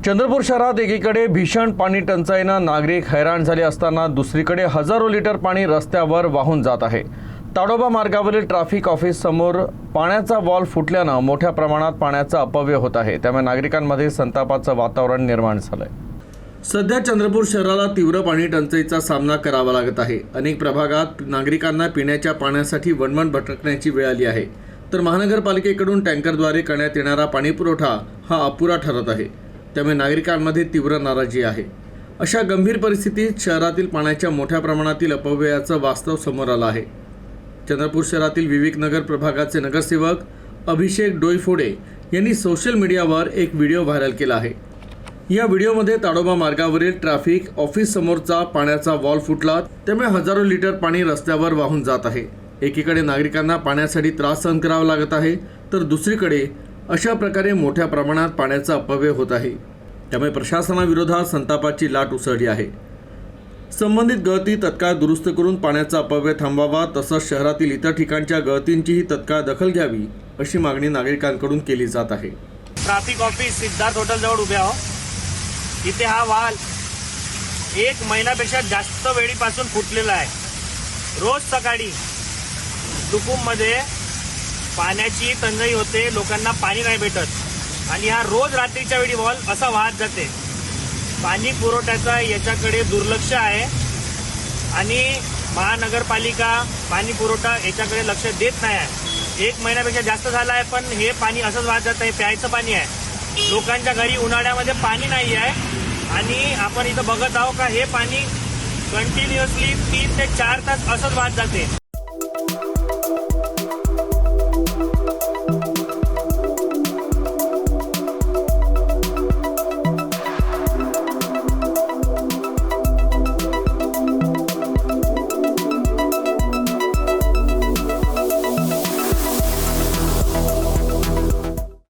चंद्रपूर शहरात एकीकडे भीषण पाणी टंचाईनं नागरिक हैराण झाले असताना दुसरीकडे हजारो लिटर पाणी रस्त्यावर वाहून जात आहे। ताडोबा मार्गावरील ट्रॅफिक ऑफिस समोर पाण्याचा वॉल फुटल्यानं मोठ्या प्रमाणात पाण्याचा अपव्यय होत आहे। त्यामुळे नागरिकांमध्ये संतापाचं वातावरण निर्माण झालंय। सध्या चंद्रपूर शहराला तीव्र पाणी टंचाईचा सामना करावा लागत आहे। अनेक प्रभागात नागरिकांना पिण्याच्या पाण्यासाठी वणवण भटकण्याची वेळ आली आहे, तर महानगरपालिकेकडून टँकरद्वारे करण्यात येणारा पाणीपुरवठा हा अपुरा ठरत आहे। त्यामुळे नागरिकांमध्ये तीव्र नाराजी आहे। अशा गंभीर परिस्थितीत शहरातील पाण्याच्या मोठ्या प्रमाणातील अपव्ययाचं वास्तव समोर आलं आहे। चंद्रपूर शहरातील विवेक नगर प्रभागाचे नगरसेवक अभिषेक डोईफोडे यांनी सोशल मीडियावर एक व्हिडिओ व्हायरल केला आहे। या व्हिडिओमध्ये ताडोबा मार्गावरील ट्रॅफिक ऑफिस समोरचा पाण्याचा वॉल फुटला, त्यामुळे हजारो लिटर पाणी रस्त्यावर वाहून जात आहे। एकीकडे नागरिकांना पाण्यासाठी त्रास सहन करावा लागत आहे, तर दुसरीकडे अशा प्रकारे मोठ्या प्रमाणात पाण्याचा अपव्यय होत आहे। त्यामुळे प्रशासनाविरोधात संतापाची लाट उसळली आहे। संबंधित गळती तत्काळ दुरुस्त करून पाण्याचा अपव्यय थांबवावा, तसंच शहरातील इतर ठिकाणच्या गळतींचीही तत्काळ दखल घ्यावी, अशी मागणी नागरिकांकडून केली जात आहे। ट्रॅफिक ऑफिस सिद्धार्थ हॉटेल जवळ उभे आहो। इथे हा वाल 1 महिन्यापेक्षा जास्त वेळीपासून फुटलेला आहे। रोज सकाळी दुकुममध्ये पाण्याची टंचाई होते, लोकांना पाणी नाही भेटत आणि हा रोज रात्रीच्या वेळी वॉल असा वाहत जाते। पाणी पुरवठ्याचा याच्याकडे दुर्लक्ष आहे आणि महानगरपालिका पाणी पुरवठा याच्याकडे लक्ष देत नाही आहे। 1 महिन्यापेक्षा जास्त झाला आहे, पण हे पाणी असंच वाहत जात आहे। प्यायचं पाणी आहे, लोकांच्या घरी उन्हाळ्यामध्ये पाणी नाही आहे आणि आपण इथं बघत आहोत का हे पाणी कंटिन्युअसली 3 ते 4 तास असंच वाहत जाते।